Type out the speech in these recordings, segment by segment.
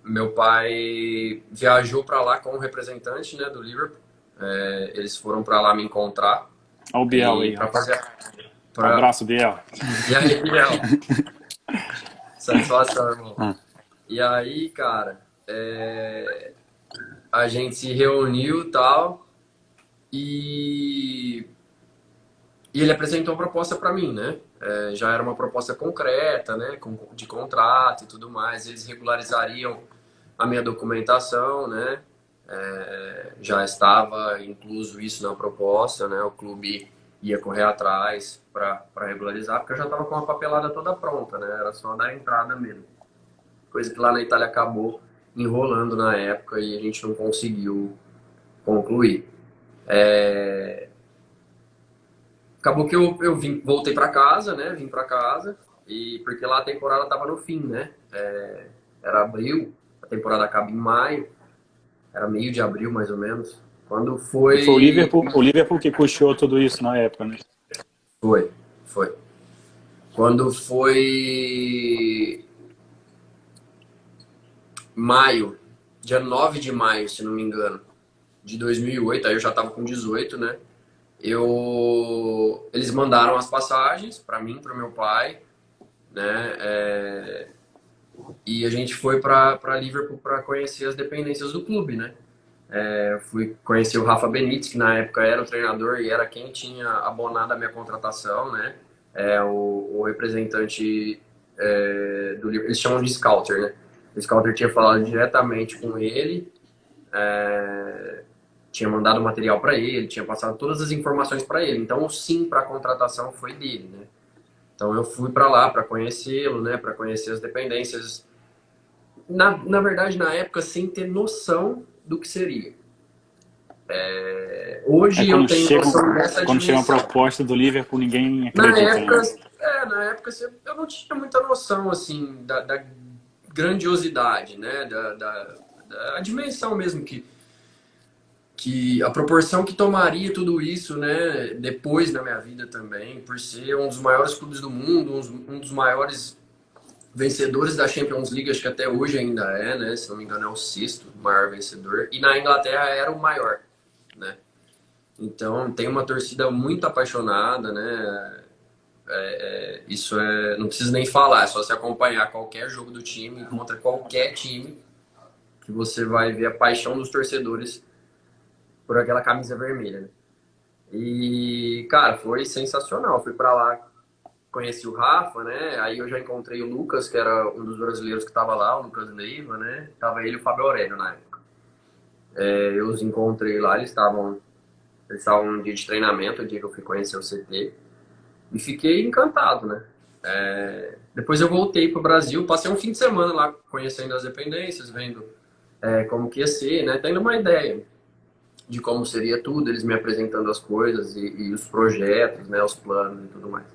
Meu pai viajou para lá com um representante, né, do Liverpool. Eles foram para lá me encontrar Olha o Biel e aí, para ó. fazer para Abraço, Biel. e aí, Miguel, satisfação, irmão. Ah, E aí, cara, a gente se reuniu e tal e ele apresentou uma proposta para mim, né? Já era uma proposta concreta, né? De contrato e tudo mais. Eles regularizariam a minha documentação, né? Já estava incluso isso na proposta, né? O clube ia correr atrás para regularizar, porque eu já estava com a papelada toda pronta, né? Era só dar a entrada mesmo. Coisa que lá na Itália acabou enrolando na época e a gente não conseguiu concluir. Acabou que eu voltei para casa, né? Vim para casa, e porque lá a temporada tava no fim, né? Era abril, a temporada acaba em maio, era meio de abril mais ou menos. Quando e foi foi. O Liverpool que puxou tudo isso na época, né? Foi, foi. Quando foi maio, dia 9 de maio, se não me engano, de 2008, aí eu já tava com 18, né? Eles mandaram as passagens para mim, para meu pai, né? E a gente foi para Liverpool para conhecer as dependências do clube, né? Fui conhecer o Rafa Benítez, que na época era o treinador e era quem tinha abonado a minha contratação, né? O representante do Liverpool, eles chamam de Scouter, né? O Scouter tinha falado diretamente com ele, tinha mandado material para ele, tinha passado todas as informações para ele. Então, o sim para a contratação foi dele, né? Então, eu fui para lá para conhecê-lo, né? Para conhecer as dependências. Na verdade, na época, sem ter noção do que seria. É Hoje eu tenho noção dessa quando chega uma dimensão. proposta do Liverpool, ninguém Na acredita, época, né? na época eu não tinha muita noção assim da grandiosidade, né? Da dimensão mesmo que a proporção que tomaria tudo isso, né? Depois na minha vida também, por ser um dos maiores clubes do mundo, um dos maiores vencedores da Champions League, acho que até hoje ainda é, né? Se não me engano é o sexto maior vencedor e na Inglaterra era o maior, né? Então tem uma torcida muito apaixonada, né? Isso não precisa nem falar, é só se acompanhar qualquer jogo do time, contra qualquer time, que você vai ver a paixão dos torcedores por aquela camisa vermelha, né? E, cara, foi sensacional. Fui pra lá, conheci o Rafa, né? Aí eu já encontrei o Lucas, que era um dos brasileiros que tava lá, o Lucas Leiva, né? Tava ele e o Fábio Aurélio na época. Eu os encontrei lá, eles estavam num dia de treinamento, o dia que eu fui conhecer o CT. E fiquei encantado, né? Depois eu voltei para o Brasil, passei um fim de semana lá conhecendo as dependências, vendo como que ia ser, né? Tendo uma ideia de como seria tudo, eles me apresentando as coisas e os projetos, né? Os planos e tudo mais.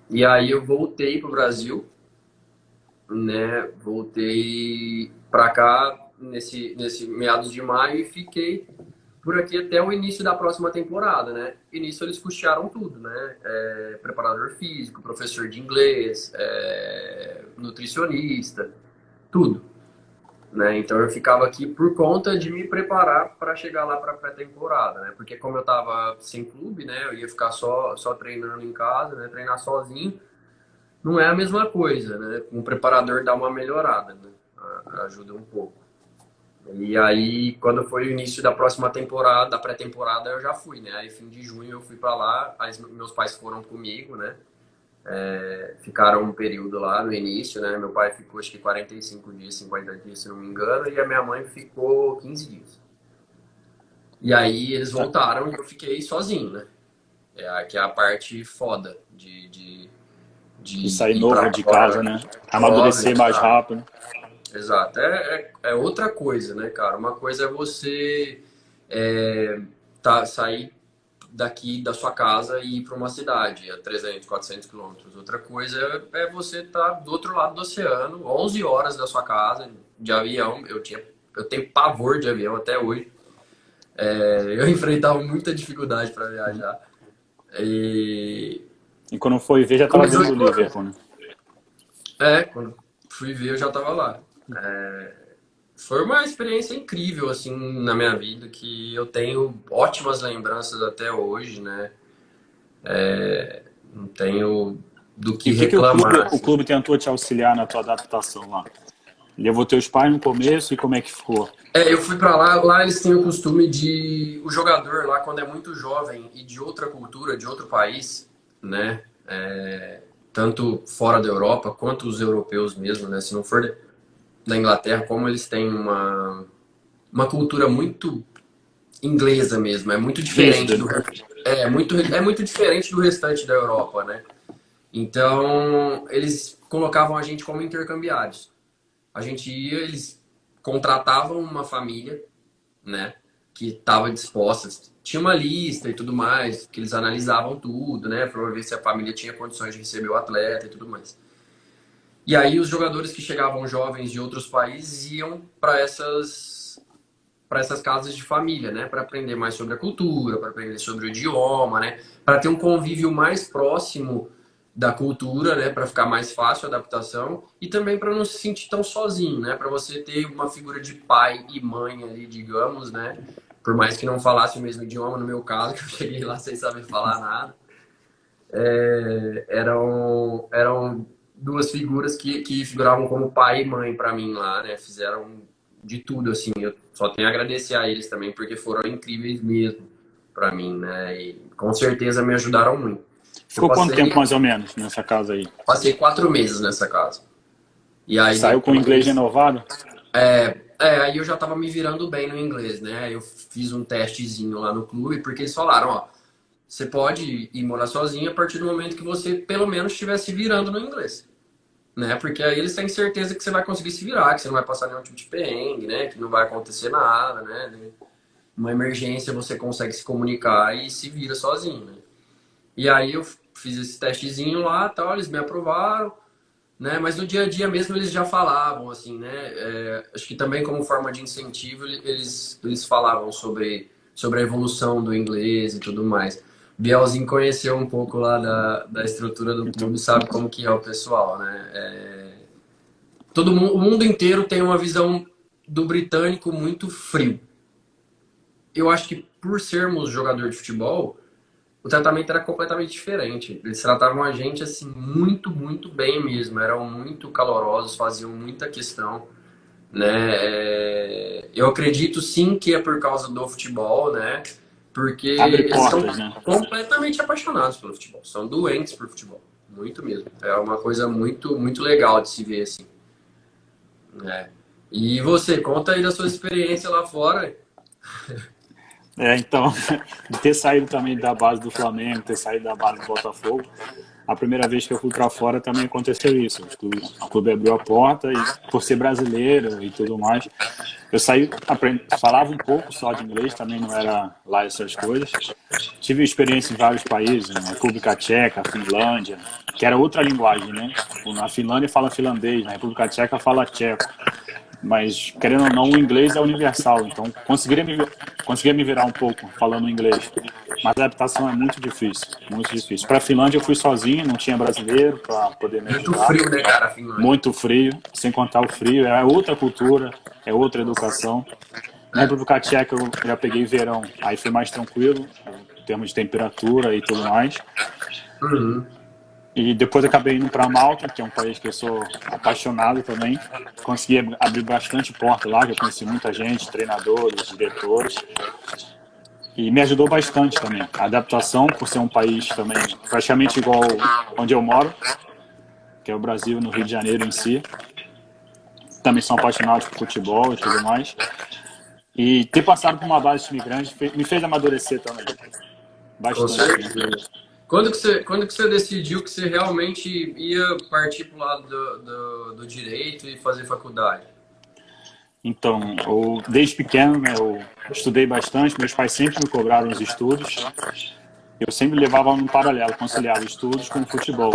E aí eu voltei para o Brasil, né? Voltei para cá nesse meados de maio e fiquei por aqui até o início da próxima temporada, né? E nisso eles custearam tudo, né? Preparador físico, professor de inglês, nutricionista, tudo, né? Então eu ficava aqui por conta de me preparar para chegar lá para a pré-temporada, né? Porque como eu tava sem clube, né? Eu ia ficar só treinando em casa, né? Treinar sozinho, não é a mesma coisa, né? Com o preparador dá uma melhorada, né? Ajuda um pouco. E aí, quando foi o início da próxima temporada, da pré-temporada, eu já fui, né? Aí, fim de junho, eu fui pra lá, aí meus pais foram comigo, né? Ficaram um período lá no início, né? Meu pai ficou, acho que 45 dias, 50 dias, se não me engano, e a minha mãe ficou 15 dias. E aí, eles voltaram e eu fiquei sozinho, né? Que é a parte foda de De sair ir pra novo de casa, fora, né? jovem, Amadurecer mais sabe? rápido. Exato. É outra coisa, né, cara? Uma coisa é você sair daqui da sua casa e ir para uma cidade a 300, 400 quilômetros. Outra coisa é você estar do outro lado do oceano, 11 horas da sua casa, de avião. Eu tenho pavor de avião até hoje. Eu enfrentava muita dificuldade para viajar. E E quando foi ver, já com tava dentro do 18 anos. Liverpool, né? Quando fui ver, eu já estava lá. Foi uma experiência incrível, assim, na minha vida, que eu tenho ótimas lembranças até hoje, né? Não tenho do E que o que, que reclamar, o assim. clube tentou te auxiliar na tua adaptação lá? Levou teus pais no começo e como é que ficou? Eu fui pra lá eles têm o costume de o jogador lá quando é muito jovem e de outra cultura, de outro país, né? Tanto fora da Europa quanto os europeus mesmo, né? Se não for da Inglaterra, como eles têm uma cultura muito inglesa mesmo, é muito diferente Rígida, do né? é muito diferente do restante da Europa, né? Então, eles colocavam a gente como intercambiários. A gente ia, eles contratavam uma família, né, que estava disposta, tinha uma lista e tudo mais, que eles analisavam tudo, né, para ver se a família tinha condições de receber o atleta e tudo mais. E aí os jogadores que chegavam jovens de outros países iam para essas casas de família, né, para aprender mais sobre a cultura, para aprender sobre o idioma, né, para ter um convívio mais próximo da cultura, né, para ficar mais fácil a adaptação e também para não se sentir tão sozinho, né, para você ter uma figura de pai e mãe ali, digamos, né, por mais que não falasse o mesmo idioma, no meu caso, que eu cheguei lá sem saber falar nada, eram duas figuras que figuravam como pai e mãe para mim lá, né, fizeram de tudo, assim, eu só tenho a agradecer a eles também, porque foram incríveis mesmo para mim, né, e com certeza me ajudaram muito. Eu Ficou quanto tempo mais ou menos nessa casa aí? passei 4 meses nessa casa. E aí Saiu com o inglês depois. renovado? Aí eu já tava me virando bem no inglês, né? Eu fiz um testezinho lá no clube, porque eles falaram, ó, você pode ir morar sozinho a partir do momento que você pelo menos estiver se virando no inglês. Né? Porque aí eles têm certeza que você vai conseguir se virar, que você não vai passar nenhum tipo de perrengue, né? Que não vai acontecer nada, né? Uma emergência você consegue se comunicar e se vira sozinho, né? E aí eu fiz esse testezinho lá, tal, eles me aprovaram, né? Mas no dia a dia mesmo eles já falavam, assim, né? Acho que também como forma de incentivo eles falavam sobre a evolução do inglês e tudo mais. Bielzinho conheceu um pouco lá da estrutura do Então, clube, sabe como que é o pessoal, né? Todo mundo, o mundo inteiro tem uma visão do britânico muito frio. Eu acho que por sermos jogador de futebol, o tratamento era completamente diferente. Eles tratavam a gente assim muito, muito bem mesmo. Eram muito calorosos, faziam muita questão, né? Eu acredito sim que é por causa do futebol, né? Porque abre eles são portas, né? completamente apaixonados pelo futebol. São doentes por futebol, muito mesmo. É uma coisa muito, muito legal de se ver assim, né? E você, conta aí da sua experiência lá fora. Então, de ter saído também da base do Flamengo, ter saído da base do Botafogo, a primeira vez que eu fui para fora também aconteceu isso. O clube abriu a porta e, por ser brasileiro e tudo mais, eu saí, falava um pouco só de inglês, também não era lá essas coisas. Tive experiência em vários países, na República Tcheca, Finlândia, que era outra linguagem, né? Na Finlândia fala finlandês, na República Tcheca fala tcheco. Mas, querendo ou não, o inglês é universal, então conseguiria me virar um pouco falando inglês. Mas a adaptação é muito difícil, muito difícil. Para a Finlândia eu fui sozinho, não tinha brasileiro para poder me Muito ajudar. frio, né, cara, a Finlândia? Muito frio, sem contar o frio, é outra cultura, é outra educação. Na República Tcheca eu já peguei verão, aí foi mais tranquilo, em termos de temperatura e tudo mais. Uhum. E depois acabei indo para Malta, que é um país que eu sou apaixonado também. Consegui abrir bastante porta lá, já conheci muita gente, treinadores, diretores. E me ajudou bastante também. A adaptação, por ser um país também praticamente igual onde eu moro, que é o Brasil, no Rio de Janeiro em si. Também são apaixonados por futebol e tudo mais. E ter passado por uma base de imigrante me fez amadurecer também. Com Bastante, né? certeza. Quando que você decidiu que você realmente ia partir para o lado do direito e fazer faculdade? Então, desde pequeno, né, eu estudei bastante, meus pais sempre me cobraram os estudos, eu sempre levava no paralelo, conciliava estudos com futebol.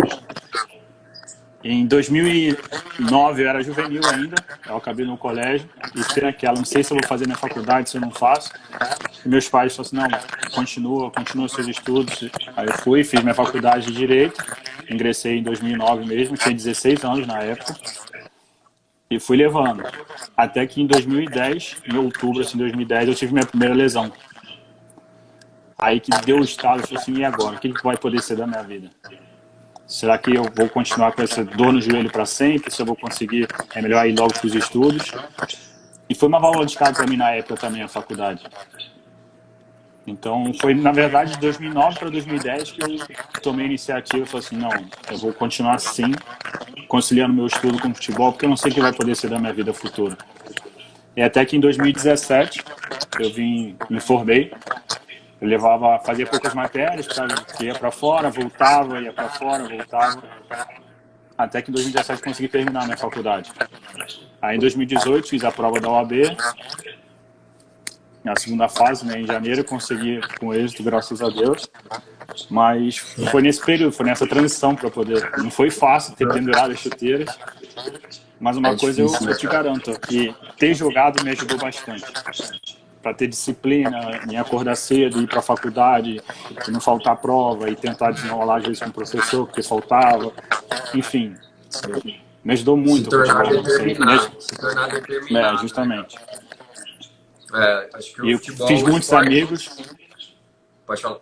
Em 2009 eu era juvenil ainda, eu acabei no colégio e fiquei naquela, não sei se eu vou fazer minha faculdade, se eu não faço. E meus pais falaram assim, não, continua seus estudos. Aí eu fui, fiz minha faculdade de Direito, ingressei em 2009 mesmo, tinha 16 anos na época. E fui levando. Até que em 2010, em outubro assim, de 2010, eu tive minha primeira lesão. Aí que deu o estalo, eu falei assim, e agora? O que vai poder ser da minha vida? Será que eu vou continuar com essa dor no joelho para sempre? Se eu vou conseguir, é melhor ir logo para os estudos? E foi uma válvula de escape para mim na época também, a faculdade. Então, foi, na verdade, de 2009 para 2010 que eu tomei a iniciativa e falei assim, não, eu vou continuar assim, conciliando meu estudo com o futebol, porque eu não sei o que vai poder ser da minha vida futura. E até que em 2017, me formei, eu fazia poucas matérias, ia para fora, voltava, ia para fora, voltava, até que em 2017 consegui terminar a minha faculdade. Aí em 2018 fiz a prova da OAB, na segunda fase, né, em janeiro, consegui com êxito, graças a Deus. Mas foi nesse período, foi nessa transição para poder. Não foi fácil ter pendurado as chuteiras, mas uma coisa difícil, eu te garanto, que ter jogado me ajudou bastante. Para ter disciplina, em acordar cedo, ir para a faculdade, e não faltar prova, e tentar desenrolar às vezes com o professor, porque faltava. Enfim, me ajudou se muito o tornar futebol. determinado. Se tornar determinado. Justamente. Acho que o E eu futebol fiz o muitos esporte... amigos. Pode falar.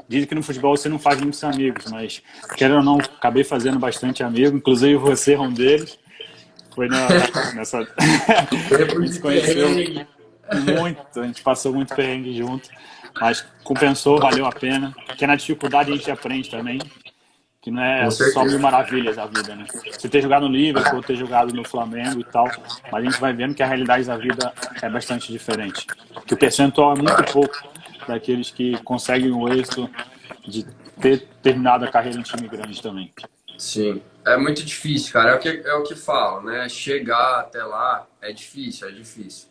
Dizem que no futebol você não faz muitos amigos, mas quero ou não, acabei fazendo bastante amigo, inclusive você é um deles. Foi nessa. A gente se conheceu muito, a gente passou muito perrengue junto, mas compensou, valeu a pena. Porque na dificuldade a gente aprende também, que não Com é só mil certeza. maravilhas a vida, né? Você ter jogado no Liverpool, ter jogado no Flamengo e tal, mas a gente vai vendo que a realidade da vida é bastante diferente. Que o percentual é muito pouco daqueles que conseguem o êxito de ter terminado a carreira em time grande também. Sim, é muito difícil, cara. É o que falo, né? Chegar até lá é difícil, é difícil.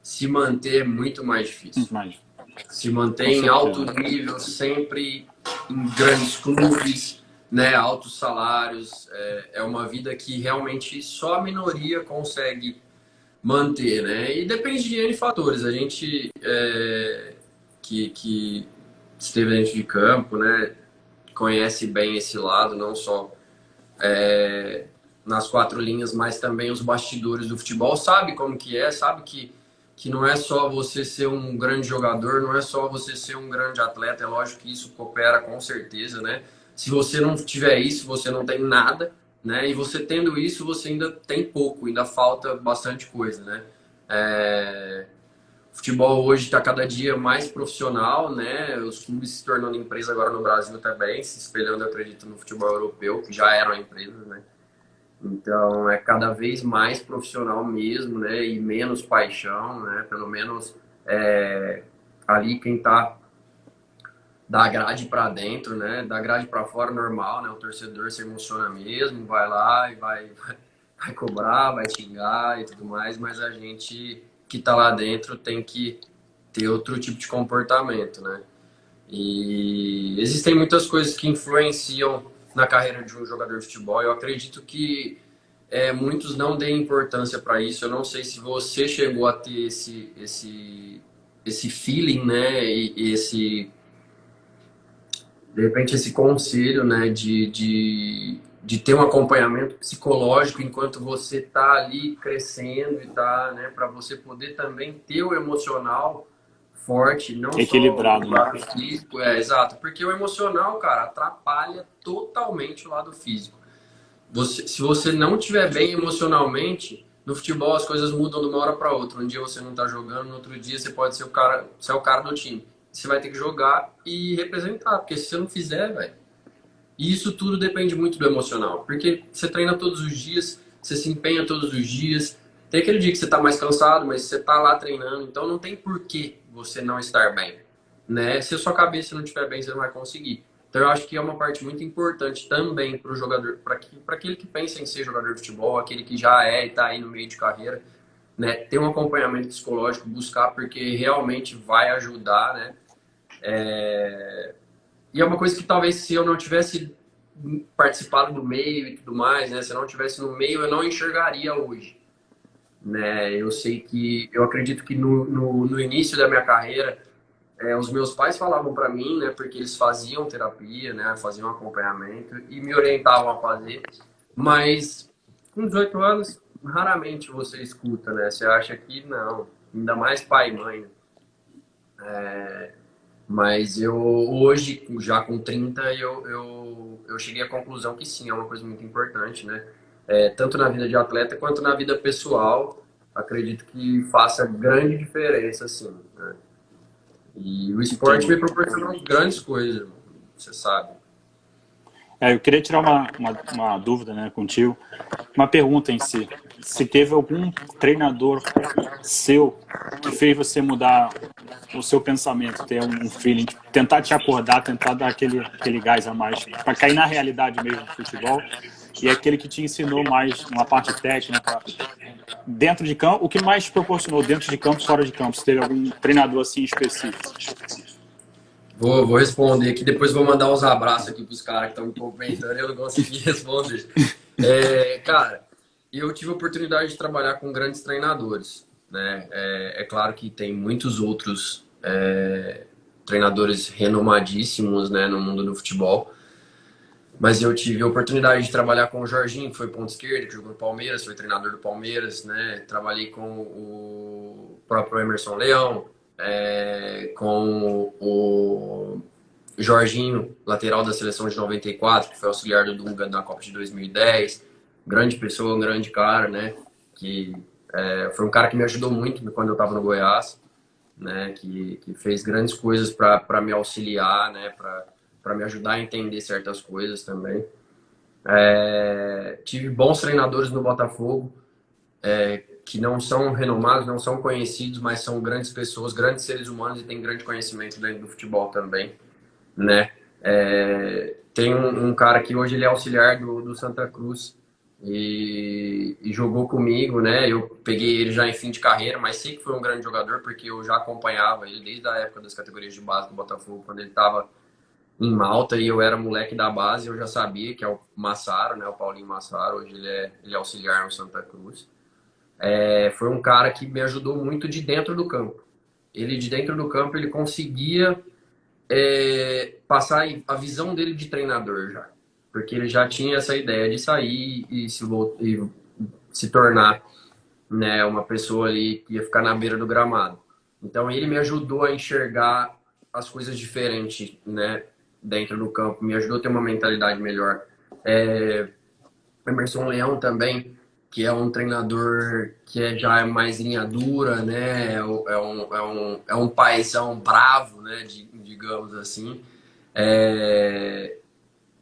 Se manter é muito mais difícil. Mas, Se manter com em alto certeza. nível, sempre em grandes clubes, né? Altos salários. É uma vida que realmente só a minoria consegue manter, né? E depende de N fatores. A gente que esteve dentro de campo, né? Conhece bem esse lado, não só nas quatro linhas, mas também os bastidores do futebol, sabe como que é, sabe que não é só você ser um grande jogador, não é só você ser um grande atleta, é lógico que isso coopera com certeza, né? Se você não tiver isso, você não tem nada, né? E você tendo isso, você ainda tem pouco, ainda falta bastante coisa, né? O futebol hoje está cada dia mais profissional, né? Os clubes se tornando empresa agora no Brasil também, se espelhando, eu acredito, no futebol europeu, que já eram empresas, né? Então é cada vez mais profissional mesmo, né? E menos paixão, né? Pelo menos ali quem tá da grade para dentro, né? Da grade para fora normal, né? O torcedor se emociona mesmo, vai lá e vai cobrar, vai xingar e tudo mais, mas a gente que tá lá dentro tem que ter outro tipo de comportamento, né? E existem muitas coisas que influenciam na carreira de um jogador de futebol. Eu acredito que muitos não deem importância para isso. Eu não sei se você chegou a ter esse feeling, né? E de repente, esse conselho, né? De ter um acompanhamento psicológico enquanto você está ali crescendo e tá, né? Para você poder também ter o emocional forte, não só Equilibrado, o né? lado físico, exato, porque o emocional, cara, atrapalha totalmente o lado físico. Se você não estiver bem emocionalmente, no futebol as coisas mudam de uma hora para outra. Um dia você não tá jogando, no outro dia você pode ser você é o cara do time. Você vai ter que jogar e representar, porque se você não fizer, velho. E isso tudo depende muito do emocional, porque você treina todos os dias, você se empenha todos os dias. Tem aquele dia que você tá mais cansado, mas você tá lá treinando, então não tem porquê você não estar bem, né? Se a sua cabeça não estiver bem, você não vai conseguir. Então eu acho que é uma parte muito importante também para o jogador, para aquele que pensa em ser jogador de futebol, aquele que já e está aí no meio de carreira, né? Ter um acompanhamento psicológico, buscar, porque realmente vai ajudar, né? E é uma coisa que talvez se eu não tivesse participado do meio e tudo mais, né? Se eu não tivesse no meio, eu não enxergaria hoje, né? Eu acredito que no início da minha carreira, os meus pais falavam para mim, né? Porque eles faziam terapia, né? Faziam acompanhamento e me orientavam a fazer. Mas com 18 anos, raramente você escuta, né? Você acha que não, ainda mais pai e mãe. Mas eu, hoje, já com 30 eu cheguei à conclusão que sim, é uma coisa muito importante, né? Tanto na vida de atleta quanto na vida pessoal, acredito que faça grande diferença, sim, né? E o esporte me Entendi. proporcionou grandes coisas, você sabe. Eu queria tirar uma dúvida, né, contigo. Uma pergunta em si. Se teve algum treinador seu que fez você mudar o seu pensamento, ter um feeling, tentar te acordar, tentar dar aquele gás a mais, para cair na realidade mesmo do futebol, e aquele que te ensinou mais uma parte técnica dentro de campo, o que mais te proporcionou dentro de campo, fora de campo, se teve algum treinador assim específico? Vou responder aqui, depois vou mandar uns abraços aqui pros caras que estão me comentando e eu não consegui responder. Cara, eu tive a oportunidade de trabalhar com grandes treinadores, né? É claro que tem muitos outros treinadores renomadíssimos, né, no mundo do futebol, mas eu tive a oportunidade de trabalhar com o Jorginho, que foi ponto esquerdo, que jogou no Palmeiras, foi treinador do Palmeiras, né? Trabalhei com o próprio Emerson Leão, com o Jorginho, lateral da seleção de 94, que foi auxiliar do Dunga na Copa de 2010. Grande pessoa, um grande cara, né? Que foi um cara que me ajudou muito quando eu estava no Goiás, né? Que fez grandes coisas para me auxiliar, né? Para me ajudar a entender certas coisas também. Tive bons treinadores no Botafogo, que não são renomados, não são conhecidos, mas são grandes pessoas, grandes seres humanos e têm grande conhecimento dentro do futebol também, né? Tem um cara que hoje ele é auxiliar do Santa Cruz e jogou comigo, né? Eu peguei ele já em fim de carreira, mas sei que foi um grande jogador porque eu já acompanhava ele desde a época das categorias de base do Botafogo, quando ele estava em Malta e eu era moleque da base, eu já sabia que é o Massaro, né? O Paulinho Massaro, hoje ele é auxiliar no Santa Cruz. Foi um cara que me ajudou muito de dentro do campo. Ele de dentro do campo ele conseguia passar a visão dele de treinador já, porque ele já tinha essa ideia de sair e se tornar, né, uma pessoa ali que ia ficar na beira do gramado. Então ele me ajudou a enxergar as coisas diferentes, né, dentro do campo, me ajudou a ter uma mentalidade melhor. Emerson Leão também, que é um treinador que já é mais linha dura, né? É um paizão bravo, né? Digamos assim. É,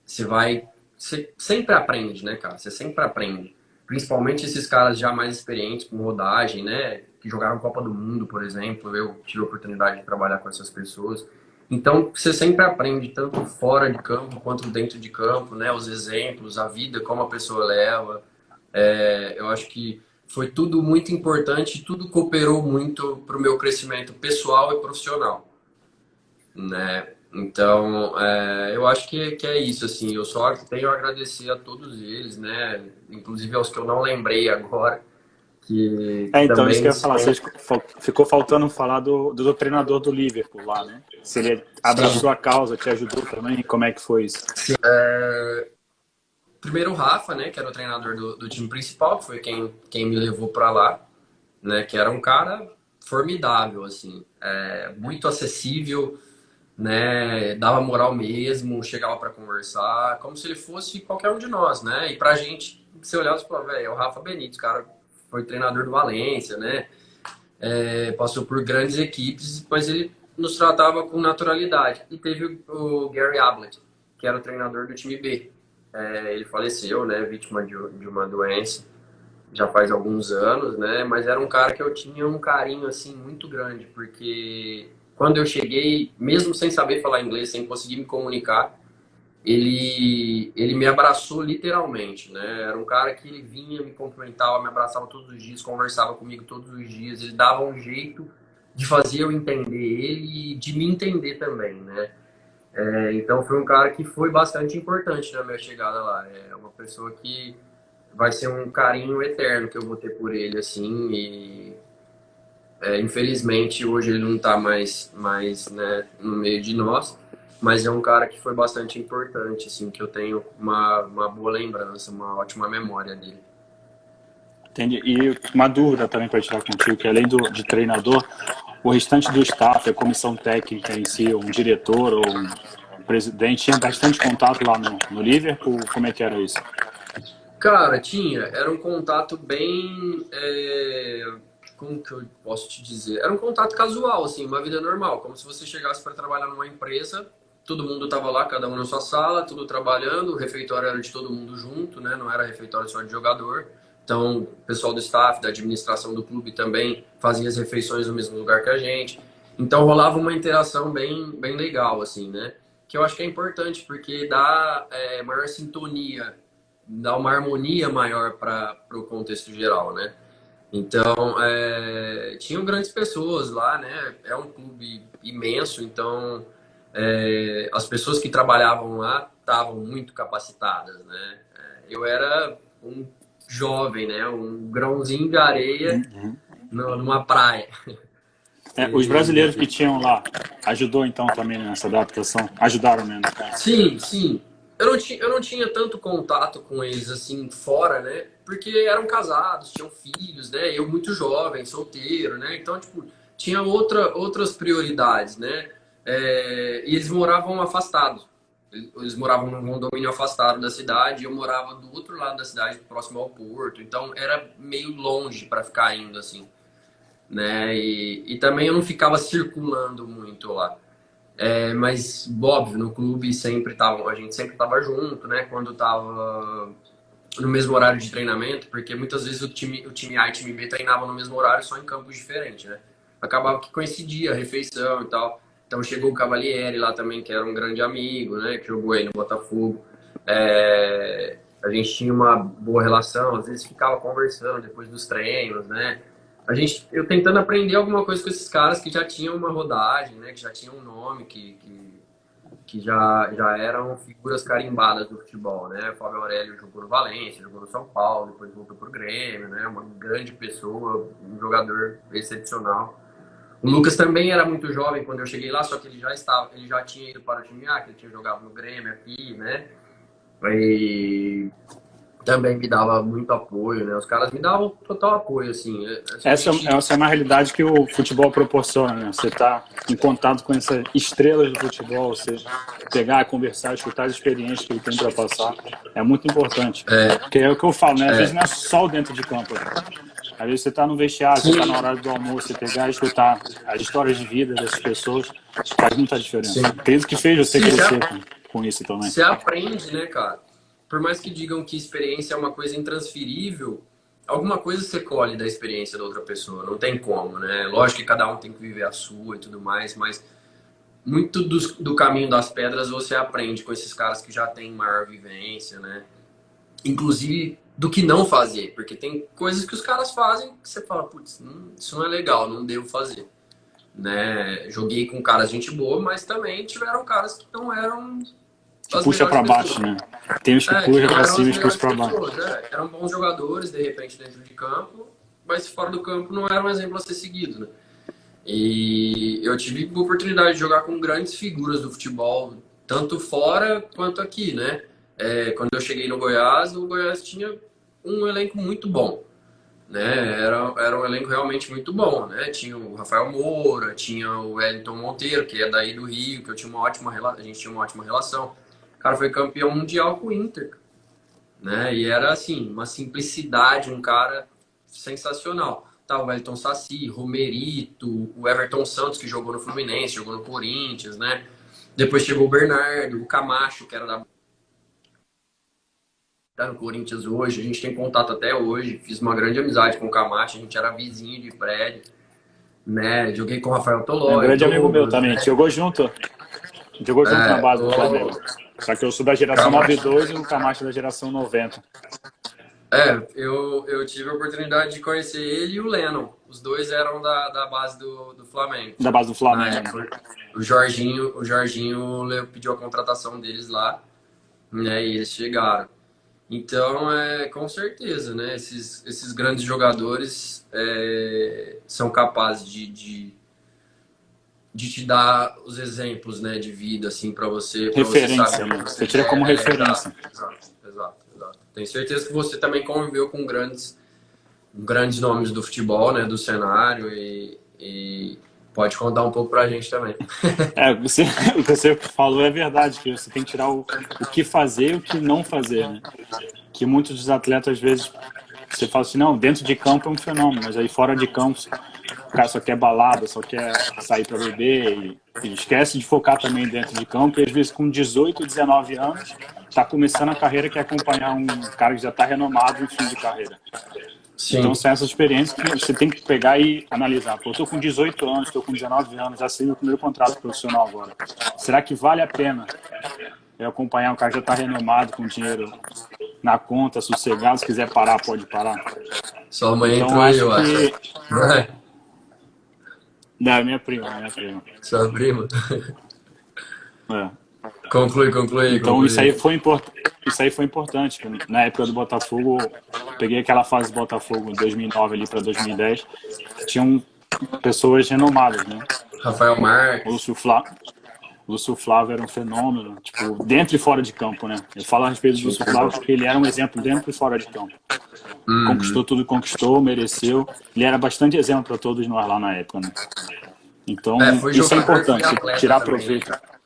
você sempre aprende, né, cara? Você sempre aprende. Principalmente esses caras já mais experientes, com rodagem, né? Que jogaram Copa do Mundo, por exemplo. Eu tive a oportunidade de trabalhar com essas pessoas. Então, você sempre aprende, tanto fora de campo quanto dentro de campo, né? Os exemplos, a vida, como a pessoa leva. Eu acho que foi tudo muito importante, tudo cooperou muito para o meu crescimento pessoal e profissional, né? Então, eu acho que é isso, assim, eu só tenho a agradecer a todos eles, né? Inclusive aos que eu não lembrei agora, que Então, isso que também eu ia falar. são, Você ficou faltando falar do treinador do Liverpool lá, né? Se ele abraçou sim. a causa, te ajudou também, como é que foi isso? Primeiro o Rafa, né, que era o treinador do time principal, que foi quem me levou para lá, né? Que era um cara formidável, assim, muito acessível, né? Dava moral mesmo, chegava para conversar, como se ele fosse qualquer um de nós, né? E pra gente, você olhava e falava, velho, é o Rafa Benítez, cara foi treinador do Valência, né? Passou por grandes equipes, mas ele nos tratava com naturalidade. E teve o Gary Ablett, que era o treinador do time B. Ele faleceu, né? Vítima de uma doença, já faz alguns anos, né? Mas era um cara que eu tinha um carinho assim muito grande, porque quando eu cheguei, mesmo sem saber falar inglês, sem conseguir me comunicar, ele me abraçou literalmente, né? Era um cara que ele vinha, me cumprimentava, me abraçava todos os dias, conversava comigo todos os dias, ele dava um jeito de fazer eu entender ele e de me entender também, né? Então foi um cara que foi bastante importante na minha chegada lá. É uma pessoa que vai ser um carinho eterno que eu vou ter por ele, assim, e infelizmente hoje ele não está mais, né, no meio de nós, mas é um cara que foi bastante importante, assim, que eu tenho uma boa lembrança, uma ótima memória dele. Entendi. E uma dúvida também para tirar contigo, que além de treinador, o restante do staff, a comissão técnica em si, um diretor ou um presidente, tinha bastante contato lá no Liverpool? Como é que era isso? Cara, era um contato bem, como que eu posso te dizer? Era um contato casual, assim, uma vida normal, como se você chegasse para trabalhar numa empresa, todo mundo estava lá, cada um na sua sala, tudo trabalhando, o refeitório era de todo mundo junto, né? Não era refeitório só de jogador. Então, o pessoal do staff, da administração do clube também fazia as refeições no mesmo lugar que a gente. Então, rolava uma interação bem legal, assim, né? Que eu acho que é importante, porque dá maior sintonia, dá uma harmonia maior para o contexto geral, né? Então, tinham grandes pessoas lá, né? É um clube imenso, então as pessoas que trabalhavam lá estavam muito capacitadas, né? Eu era um jovem, né? Um grãozinho de areia numa praia. Os brasileiros E, que tinham lá, ajudou então também nessa adaptação? Ajudaram, né, no caso? sim, sim. Eu não tinha tanto contato com eles assim fora, né? Porque eram casados, tinham filhos, né? Eu muito jovem, solteiro, né? Então, tipo, tinha outras prioridades, né? E eles moravam afastados. Eles moravam num condomínio afastado da cidade e eu morava do outro lado da cidade, próximo ao porto. Então, era meio longe para ficar indo assim, né? E também eu não ficava circulando muito lá. Mas, óbvio, no clube a gente sempre tava junto, né? Quando tava no mesmo horário de treinamento, porque muitas vezes o time A e o time B treinavam no mesmo horário, só em campos diferentes, né? Acabava que coincidia a refeição e tal. Então chegou o Cavalieri lá também, que era um grande amigo, né? Que jogou aí no Botafogo. A gente tinha uma boa relação, às vezes ficava conversando depois dos treinos, né? Eu tentando aprender alguma coisa com esses caras que já tinham uma rodagem, né? Que já tinham um nome, que já eram figuras carimbadas do futebol, né? O Fábio Aurélio jogou no Valência, jogou no São Paulo, depois voltou pro Grêmio, né? Uma grande pessoa, um jogador excepcional. O Lucas também era muito jovem quando eu cheguei lá, só que ele já tinha ido para o time A, que ele tinha jogado no Grêmio aqui, né? E também me dava muito apoio, né? Os caras me davam total apoio, assim. Essa é uma realidade que o futebol proporciona, né? Você está em contato com essas estrelas do futebol, você pegar, conversar, escutar as experiências que ele tem para passar, é muito importante. Porque é o que eu falo, né? Às vezes não é só o dentro de campo. Às vezes você está no vestiário, você está na hora do almoço, você pegar e escutar as histórias de vida dessas pessoas, faz muita diferença. Sim. Acredito que fez você crescer com isso também. Você aprende, né, cara? Por mais que digam que experiência é uma coisa intransferível, alguma coisa você colhe da experiência da outra pessoa, não tem como, né? Lógico que cada um tem que viver a sua e tudo mais, mas muito do caminho das pedras você aprende com esses caras que já têm maior vivência, né? Inclusive do que não fazer, porque tem coisas que os caras fazem que você fala, putz, isso não é legal, não devo fazer, né? Joguei com caras gente boa, mas também tiveram caras que não eram que puxa para baixo, né? Tem os que puxam para cima e os que puxam para baixo. Eram bons jogadores, de repente, dentro de campo, mas fora do campo não era um exemplo a ser seguido, né? E eu tive a oportunidade de jogar com grandes figuras do futebol, tanto fora quanto aqui, né? Quando eu cheguei no Goiás, o Goiás tinha um elenco muito bom, né? Era um elenco realmente muito bom, né? Tinha o Rafael Moura, tinha o Wellington Monteiro, que é daí do Rio, que eu tinha a gente tinha uma ótima relação. O cara foi campeão mundial com o Inter, né? E era assim, uma simplicidade, um cara sensacional. Tá, o Wellington Saci, Romerito, o Everton Santos, que jogou no Fluminense, jogou no Corinthians, né? Depois chegou o Bernardo, o Camacho, que era tá no Corinthians hoje, a gente tem contato até hoje, fiz uma grande amizade com o Camacho, a gente era vizinho de prédio, né? Joguei com o Rafael Tolói. É um grande amigo meu também, né? Jogou junto na base do Flamengo. Só que eu sou da geração 92 e o Camacho da geração 90. Eu tive a oportunidade de conhecer ele e o Lennon. Os dois eram da base do Flamengo. Da base do Flamengo. O Jorginho pediu a contratação deles lá, né? E eles chegaram. Então, com certeza, né? Esses grandes jogadores são capazes de te dar os exemplos, né, de vida, assim, para você. Referência, né? Você tira como referência. Exato. Tenho certeza que você também conviveu com grandes grandes nomes do futebol, né, do cenário, e pode contar um pouco pra gente também. O que você falou é verdade, que você tem que tirar o que fazer e o que não fazer, né? Que muitos dos atletas, às vezes, você fala assim, não, dentro de campo é um fenômeno, mas aí fora de campo o cara só quer balada, só quer sair para beber e esquece de focar também dentro de campo e às vezes com 18, 19 anos está começando a carreira, quer acompanhar um cara que já está renomado no fim de carreira. Então Sim. são essas experiências que você tem que pegar e analisar. Pô, eu estou com 18 anos, estou com 19 anos, já sei meu primeiro contrato profissional agora. Será que vale a pena eu acompanhar um cara que já está renomado, com dinheiro na conta, sossegado, se quiser parar, pode parar? Sua mãe Então entrou aí, acho eu acho. que... Vai, Não, é minha prima, é minha prima. sua prima. É. Conclui, Então conclui. isso aí foi importante. Na época do Botafogo, peguei aquela fase do Botafogo, 2009 ali para 2010, tinham pessoas renomadas, né? Rafael O Marques. Lúcio Flávio, o Lúcio Flávio era um fenômeno, tipo, dentro e fora de campo, né? Eu falo a respeito do Lúcio Flávio porque ele era um exemplo dentro e fora de campo. Uhum. Conquistou tudo, conquistou, mereceu. Ele era bastante exemplo para todos nós lá na época, né? É, Então, foi isso é jogador, foi importante, você atleta tirar também, né, proveito. cara?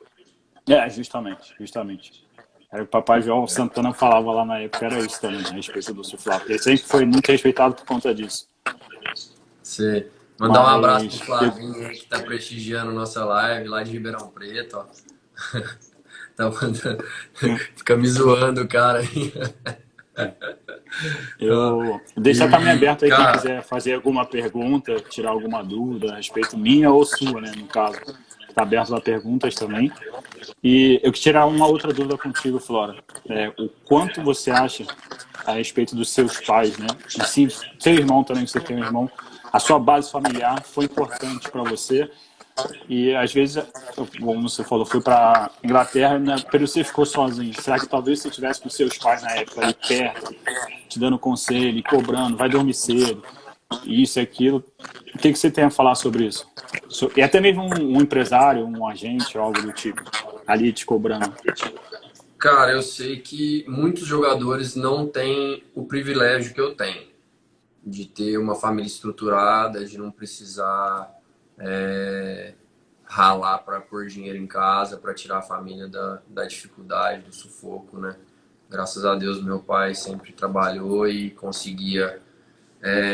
Justamente, justamente. Aí o Papai João Santana falava lá na época, era isso também, a respeito do Lúcio Flávio. Ele sempre foi muito respeitado por conta disso. Você mandar um abraço pro Mas Flavinho aí que tá prestigiando nossa live lá de Ribeirão Preto, ó. Tá mandando... Fica me zoando, cara aí. Ó, eu deixo também e, aberto aí quem cara, quiser fazer alguma pergunta, tirar alguma dúvida a respeito minha ou sua, né, no caso. Está aberto a perguntas também. E eu queria tirar uma outra dúvida contigo, Flora. O quanto você acha a respeito dos seus pais, né? E sim, seu irmão também, você tem um irmão, a sua base familiar foi importante para você. E às vezes, como você falou, foi para Inglaterra, né? Pero você ficou sozinho. Será que talvez você estivesse com seus pais na época ali perto, te dando conselho, e cobrando, vai dormir cedo, isso e aquilo? O que você tem a falar sobre isso? E até mesmo um empresário, um agente, algo do tipo, ali te cobrando. cara, eu sei que muitos jogadores não têm o privilégio que eu tenho de ter uma família estruturada, de não precisar ralar para pôr dinheiro em casa, para tirar a família da dificuldade, do sufoco, né? Graças a Deus, meu pai sempre trabalhou e conseguia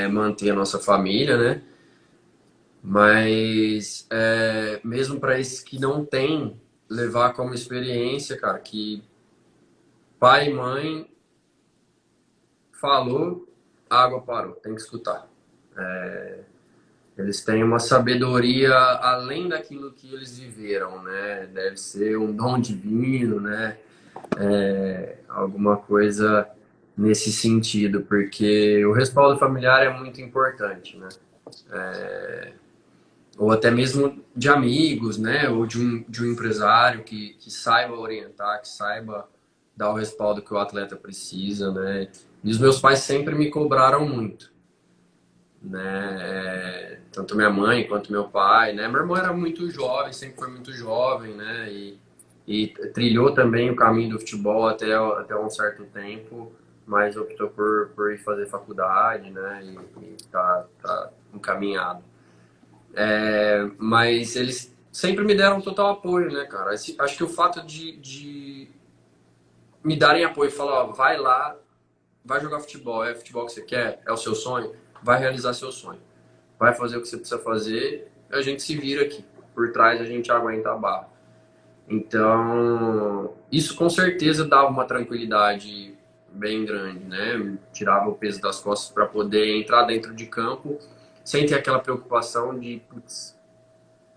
manter a nossa família, né? Mas mesmo para esses que não têm, levar como experiência, cara, que pai e mãe falou, a água parou, tem que escutar. Eles têm uma sabedoria além daquilo que eles viveram, né? Deve ser um dom divino, né? Alguma coisa nesse sentido, porque o respaldo familiar é muito importante, né? Ou até mesmo de amigos, né? Ou de um empresário que saiba orientar, que saiba dar o respaldo que o atleta precisa, né? E os meus pais sempre me cobraram muito, né? Tanto minha mãe quanto meu pai, né? Meu irmão era muito jovem, sempre foi muito jovem, né? E trilhou também o caminho do futebol até um certo tempo, mas optou por ir fazer faculdade, né? E tá encaminhado. Mas eles sempre me deram total apoio, né, cara? Acho que o fato de me darem apoio e falar, ó, vai lá, vai jogar futebol, é futebol que você quer, é o seu sonho, vai realizar seu sonho. Vai fazer o que você precisa fazer, a gente se vira aqui. Por trás a gente aguenta a barra. Então, isso com certeza dava uma tranquilidade bem grande, né? Tirava o peso das costas para poder entrar dentro de campo sem ter aquela preocupação de, putz,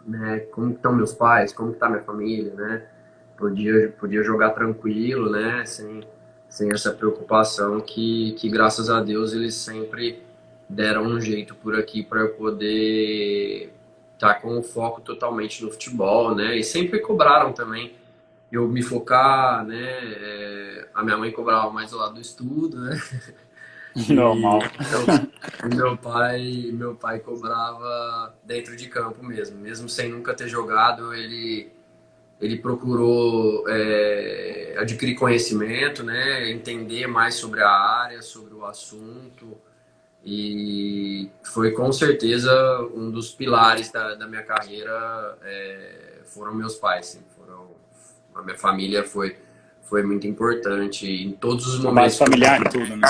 né, como estão meus pais, como está minha família, né? Podia jogar tranquilo, né? Sem essa preocupação que graças a Deus eles sempre deram um jeito por aqui para eu poder estar com o foco totalmente no futebol, né? E sempre cobraram também eu me focar, né? A minha mãe cobrava mais do lado do estudo, né? E Normal. meu pai cobrava dentro de campo mesmo sem nunca ter jogado, ele procurou adquirir conhecimento, né? Entender mais sobre a área, sobre o assunto. E foi com certeza um dos pilares da minha carreira, foram meus pais, sim. A minha família foi muito importante em todos os A base momentos que eu familiar e vivi. tudo, né?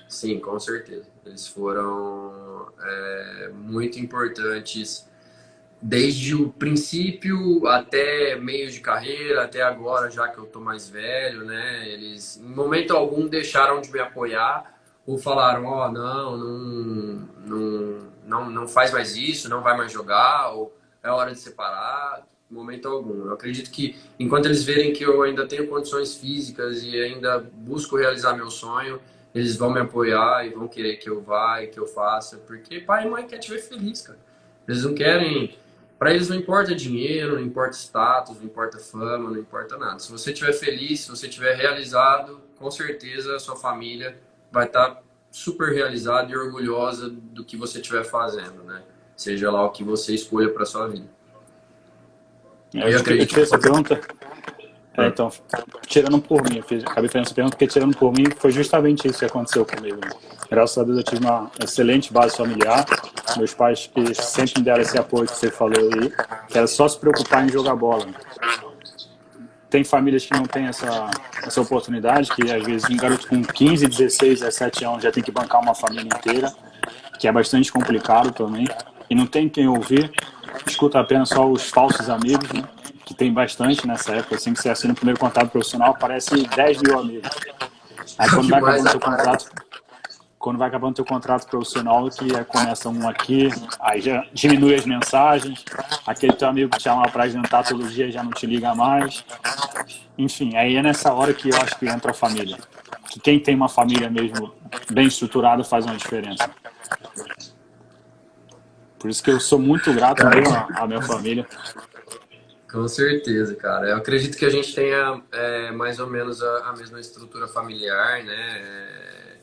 Sim, com certeza. Eles foram muito importantes desde o princípio até meio de carreira, até agora, já que eu tô mais velho, né? Eles, em momento algum, deixaram de me apoiar ou falaram, ó, não faz mais isso, não vai mais jogar, ou é hora de separar. Em momento algum. Eu acredito que enquanto eles verem que eu ainda tenho condições físicas e ainda busco realizar meu sonho, eles vão me apoiar e vão querer que eu vá e que eu faça, porque pai e mãe querem te ver feliz, cara. Eles não querem. Para eles não importa dinheiro, não importa status, não importa fama, não importa nada. Se você estiver feliz, se você estiver realizado, com certeza a sua família vai estar super realizada e orgulhosa do que você estiver fazendo, né? Seja lá o que você escolha para sua vida. Eu E eu te acredito fiz essa que... pergunta. Então, tirando por mim, acabei fazendo essa pergunta porque tirando por mim foi justamente isso que aconteceu comigo. Né? Graças a Deus eu tive uma excelente base familiar, meus pais que sempre me deram esse apoio que você falou aí, que era só se preocupar em jogar bola. Né? Tem famílias que não têm essa oportunidade, que às vezes um garoto com 15, 16, 17 anos já tem que bancar uma família inteira, que é bastante complicado também, e não tem quem ouvir, escuta apenas só os falsos amigos, né? Que tem bastante nessa época, assim que você assina o primeiro contrato profissional, parece 10 mil amigos. Aí É o que mais aparece. quando vai acabando o teu contrato profissional, que começa um aqui, aí já diminui as mensagens, aquele teu amigo que te chama para jantar todo dia já não te liga mais. Enfim, aí é nessa hora que eu acho que entra a família. Que quem tem uma família mesmo bem estruturada faz uma diferença. Por isso que eu sou muito grato mesmo Cara, à minha família. com certeza, cara. Eu acredito que a gente tenha mais ou menos a mesma estrutura familiar, né?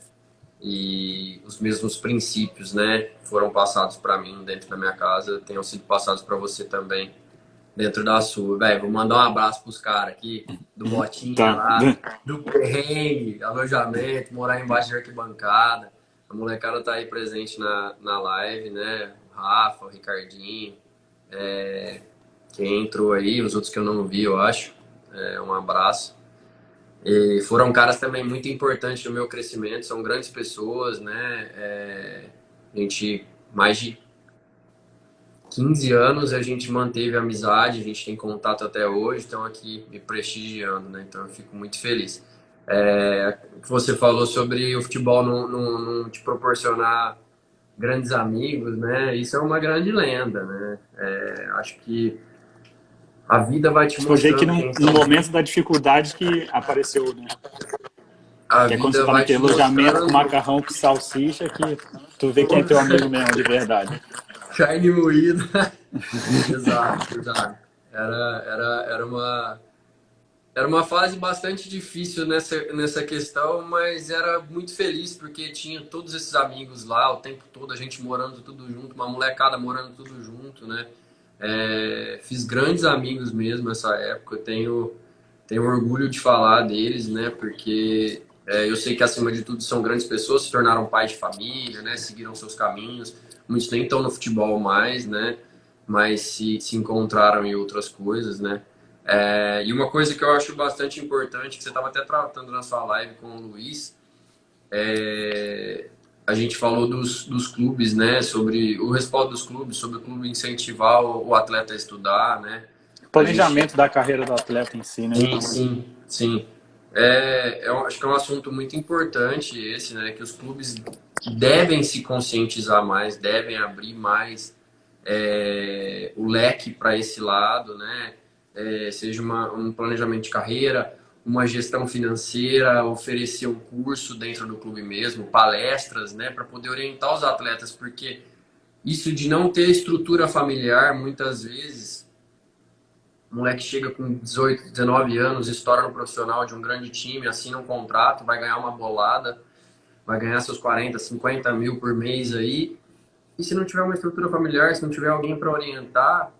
E os mesmos princípios, né? Foram passados para mim dentro da minha casa, tenham sido passados para você também dentro da sua. Velho, vou mandar um abraço pros caras aqui do Botinha Tá. lá, do perrengue, alojamento, morar embaixo de arquibancada. A molecada tá aí presente na live, né? O Rafa, o Ricardinho, quem entrou aí, os outros que eu não vi, eu acho. Um abraço. E foram caras também muito importantes no meu crescimento, são grandes pessoas, né? A gente, mais de 15 anos a gente manteve a amizade, a gente tem contato até hoje, estão aqui me prestigiando, né? Então eu fico muito feliz. O que você falou sobre o futebol não te proporcionar grandes amigos, né? Isso é uma grande lenda, né? Acho que a vida vai te Foi ver que mostrando quem no são. momento da dificuldade que apareceu, né? A Que é quando você vida tá vai naquele te alojamento com mostrando. macarrão com salsicha que tu vê quem é teu amigo mesmo, de verdade. Carne moída. Exato, exato. Era uma fase bastante difícil nessa questão, mas era muito feliz porque tinha todos esses amigos lá o tempo todo, a gente morando tudo junto, uma molecada morando tudo junto, né? Fiz grandes amigos mesmo nessa época, tenho orgulho de falar deles, né? Porque eu sei que acima de tudo são grandes pessoas, se tornaram pais de família, né? Seguiram seus caminhos, muitos nem estão no futebol mais, né? Mas se encontraram em outras coisas, né? E uma coisa que eu acho bastante importante, que você estava até tratando na sua live com o Luiz, a gente falou dos clubes, né? Sobre o respaldo dos clubes, sobre o clube incentivar o atleta a estudar, né? A gente... Planejamento da carreira do atleta em si, né? Sim, sim, sim. Eu acho que é um assunto muito importante esse, né? Que os clubes devem se conscientizar mais, devem abrir mais o leque para esse lado, né? Seja um planejamento de carreira, uma gestão financeira, oferecer um curso dentro do clube mesmo, palestras, né? Para poder orientar os atletas, porque isso de não ter estrutura familiar, muitas vezes o moleque chega com 18, 19 anos, estoura no profissional de um grande time, assina um contrato, vai ganhar uma bolada, vai ganhar seus 40, 50 mil por mês aí. E se não tiver uma estrutura familiar, se não tiver alguém para orientar,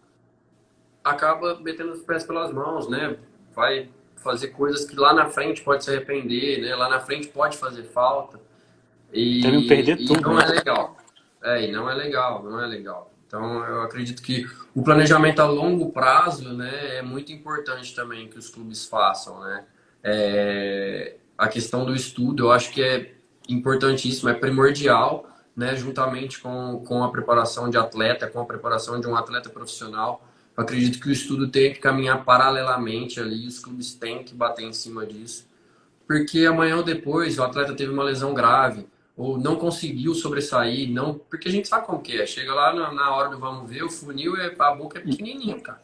acaba metendo os pés pelas mãos, né? Vai fazer coisas que lá na frente pode se arrepender, né? Lá na frente pode fazer falta. Devem perder E tudo, não né? é legal. E não é legal, não é legal. Então, eu acredito que o planejamento a longo prazo, né, é muito importante também que os clubes façam, né? A questão do estudo, eu acho que é importantíssimo, é primordial, né, juntamente com a preparação de atleta, com a preparação de um atleta profissional. Eu acredito que o estudo tem que caminhar paralelamente ali, os clubes têm que bater em cima disso, porque amanhã ou depois o atleta teve uma lesão grave ou não conseguiu sobressair, não, porque a gente sabe como que é. Chega lá na hora do vamos ver, o funil a boca é pequenininha, cara.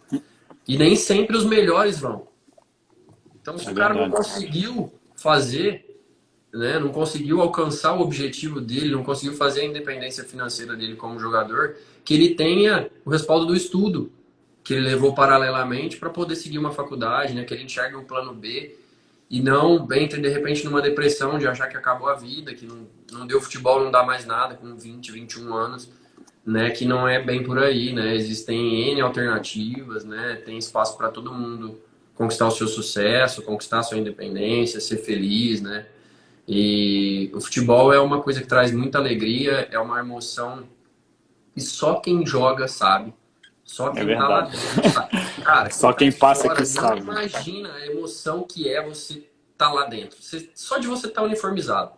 E nem sempre os melhores vão. Então, se É o cara não verdade. conseguiu fazer, né, não conseguiu alcançar o objetivo dele, não conseguiu fazer a independência financeira dele como jogador, que ele tenha o respaldo do estudo que ele levou paralelamente para poder seguir uma faculdade, né, que ele enxergue um plano B e não entre de repente numa depressão de achar que acabou a vida, que não deu futebol, não dá mais nada com 20, 21 anos, né? Que não é bem por aí, né? Existem N alternativas, né? Tem espaço para todo mundo conquistar o seu sucesso, conquistar a sua independência, ser feliz, né? E o futebol é uma coisa que traz muita alegria, é uma emoção e só quem joga sabe. Só É quem tá lá verdade. dentro sabe. Cara, quem Só tá quem de passa aqui fora nem sabe. imagina a emoção que é você tá lá dentro. Só de você estar uniformizado,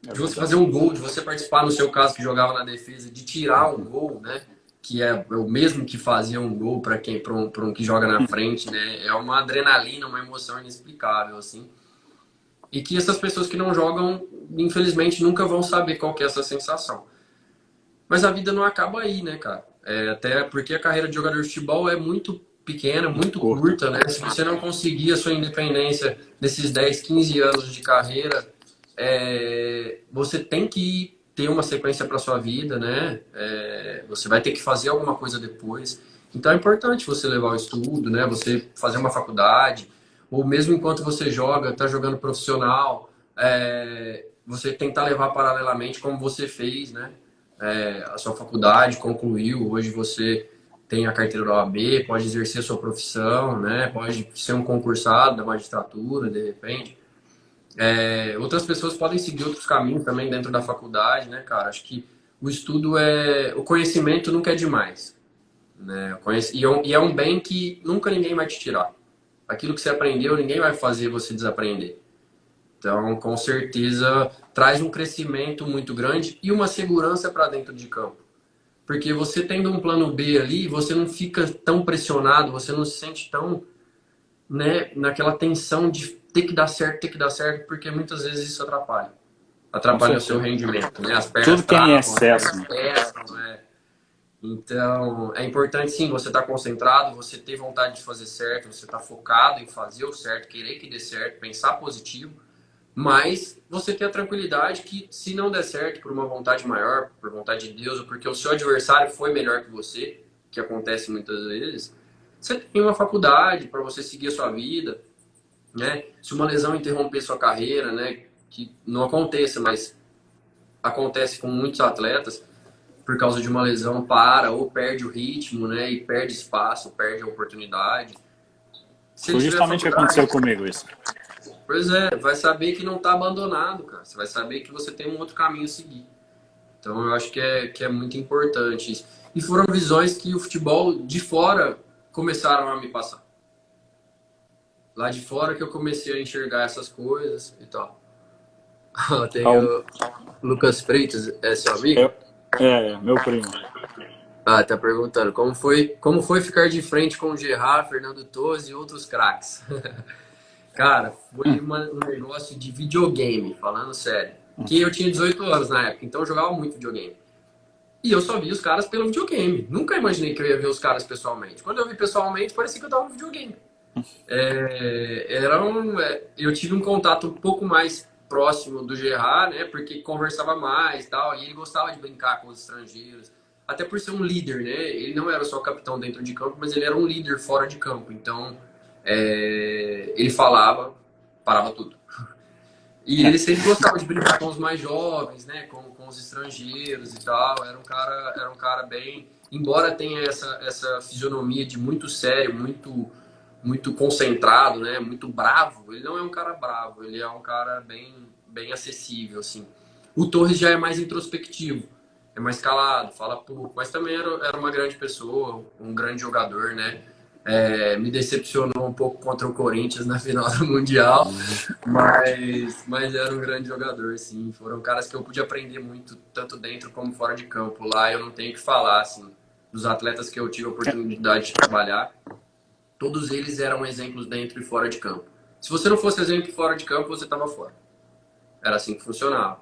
É de você fazer verdade. um gol, de você participar, no seu caso, que jogava na defesa, de tirar um gol, né? Que é o mesmo que fazer um gol para quem, para um que joga na frente, né? É uma adrenalina, uma emoção inexplicável, assim. E que essas pessoas que não jogam, infelizmente, nunca vão saber qual que é essa sensação. Mas a vida não acaba aí, né, cara? Até porque a carreira de jogador de futebol é muito pequena, Muito muito curta. curta, né? Se você não conseguir a sua independência nesses 10, 15 anos de carreira, você tem que ter uma sequência para sua vida, né? Você vai ter que fazer alguma coisa depois. Então é importante você levar o estudo, né? Você fazer uma faculdade, ou mesmo enquanto você joga, está jogando profissional, você tentar levar paralelamente como você fez, né? A sua faculdade, concluiu, hoje você tem a carteira da OAB, pode exercer a sua profissão, né? Pode ser um concursado da magistratura, de repente. Outras pessoas podem seguir outros caminhos também dentro da faculdade, né, cara? Acho que o estudo o conhecimento nunca é demais, né? E é um bem que nunca ninguém vai te tirar. Aquilo que você aprendeu, ninguém vai fazer você desaprender. Então, com certeza, traz um crescimento muito grande e uma segurança para dentro de campo. Porque você tendo um plano B ali, você não fica tão pressionado, você não se sente tão, né, naquela tensão de ter que dar certo, porque muitas vezes isso atrapalha. Com Atrapalha o seu certeza. rendimento, né? As Tudo pernas que é em travam, as excesso, pernas né? pesam, né? Então, é importante sim você estar concentrado, você ter vontade de fazer certo, você estar focado em fazer o certo, querer que dê certo, pensar positivo, mas você ter a tranquilidade que se não der certo por uma vontade maior, por vontade de Deus, ou porque o seu adversário foi melhor que você, que acontece muitas vezes, você tem uma faculdade para você seguir a sua vida, né? Se uma lesão interromper sua carreira, né? Que não aconteça, mas acontece com muitos atletas, por causa de uma lesão para ou perde o ritmo, né? E perde espaço, perde a oportunidade. Se ele Foi tiver justamente o que faculdade, aconteceu comigo isso. pois vai saber que não está abandonado, cara. Você vai saber que você tem um outro caminho a seguir. Então eu acho que é muito importante isso. E foram visões que o futebol de fora começaram a me passar. Lá de fora que eu comecei a enxergar essas coisas e tal. Tem Ao- o Lucas Freitas, é seu amigo? eu- meu primo. Tá perguntando como foi ficar de frente com o Gerrard, Fernando Torres e outros craques. Cara, foi um negócio de videogame, falando sério. Que eu tinha 18 anos na época, então eu jogava muito videogame. E eu só vi os caras pelo videogame. Nunca imaginei que eu ia ver os caras pessoalmente. Quando eu vi pessoalmente, parecia que eu tava no videogame. Eu tive um contato um pouco mais próximo do Gerrard, né? Porque conversava mais e tal, e ele gostava de brincar com os estrangeiros. Até por ser um líder, né? Ele não era só capitão dentro de campo, mas ele era um líder fora de campo. Então, ele falava, parava tudo. E ele sempre gostava de brincar com os mais jovens, né? Com os estrangeiros e tal. Era um cara bem. Embora tenha essa fisionomia de muito sério, muito concentrado, né? Muito bravo. Ele não é um cara bravo, ele é um cara bem acessível, assim. O Torres já é mais introspectivo, é mais calado, fala pouco, mas também era uma grande pessoa, um grande jogador, né? Me decepcionou um pouco contra o Corinthians na final do Mundial, mas era um grande jogador, sim. Foram caras que eu pude aprender muito, tanto dentro como fora de campo. Lá eu não tenho o que falar, assim, dos atletas que eu tive a oportunidade de trabalhar, todos eles eram exemplos dentro e fora de campo. Se você não fosse exemplo fora de campo, você estava fora. Era assim que funcionava.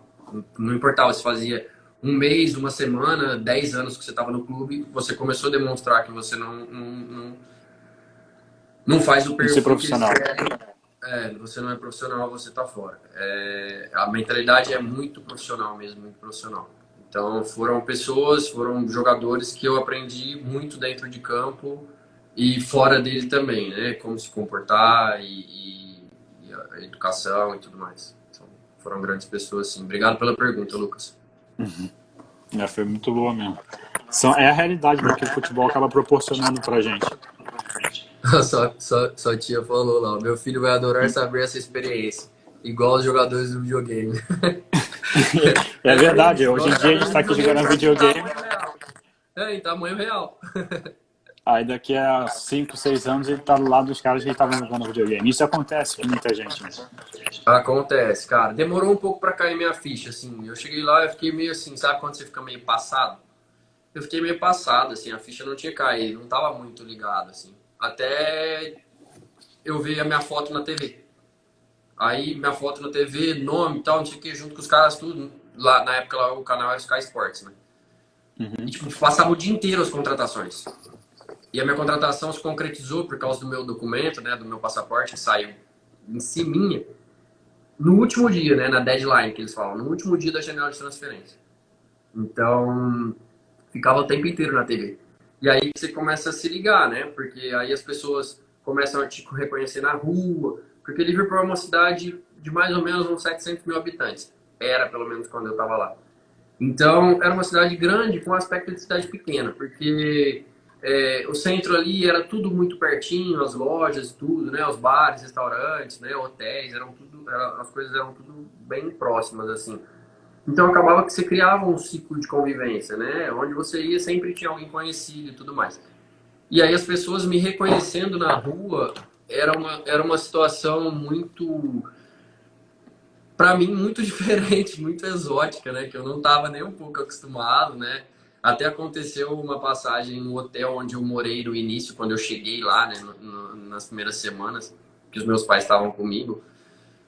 Não importava se fazia um mês, uma semana, 10 anos que você estava no clube, você começou a demonstrar que você não faz o Não ser perfil que eles profissional. querem. Você não é profissional, você está fora. A mentalidade é muito profissional mesmo, muito profissional. Então foram pessoas, foram jogadores que eu aprendi muito dentro de campo e fora dele também, né? Como se comportar e a educação e tudo mais. Então, foram grandes pessoas, sim. Obrigado pela pergunta, Lucas. Foi muito boa mesmo. É a realidade, né, que o futebol acaba proporcionando pra gente. Sua tia falou lá, meu filho vai adorar saber essa experiência. Igual os jogadores do videogame. É Bem verdade, isso, igual hoje os em dia a gente jogadores do tá aqui jogando videogame, só que em videogame, tamanho real. Em tamanho real. aí daqui a 5, 6 anos ele tá do lado dos caras que estavam jogando videogame. Isso acontece com muita gente, né? Acontece, cara. Demorou um pouco pra cair minha ficha, assim. Eu cheguei lá e fiquei meio assim, sabe quando você fica meio passado? Eu fiquei meio passado, assim, a ficha não tinha caído, não tava muito ligado, assim. Até eu ver a minha foto na TV. Aí minha foto na TV, nome e tal, não sei o que, junto com os caras, tudo. Lá, na época lá, o canal era Sky Sports, né? E tipo, passava o dia inteiro as contratações. E a minha contratação se concretizou por causa do meu documento, né? Do meu passaporte, que saiu em ciminha. No último dia, né? Na deadline que eles falam, no último dia da janela de transferência. Então, ficava o tempo inteiro na TV. E aí você começa a se ligar, né? Porque aí as pessoas começam a te reconhecer na rua. Porque Liverpool é uma cidade de mais ou menos uns 700 mil habitantes. Era, pelo menos, quando eu estava lá. Então, era uma cidade grande com aspecto de cidade pequena. Porque o centro ali era tudo muito pertinho, as lojas, tudo, né? Os bares, restaurantes, né? Hotéis, as coisas eram tudo bem próximas, assim. Então acabava que você criava um ciclo de convivência, né? Onde você ia sempre tinha alguém conhecido e tudo mais. E aí as pessoas me reconhecendo na rua era uma situação muito, para mim, muito diferente, muito exótica, né? Que eu não estava nem um pouco acostumado, né? Até aconteceu uma passagem no hotel onde eu morei no início, quando eu cheguei lá, né? Nas primeiras semanas que os meus pais estavam comigo.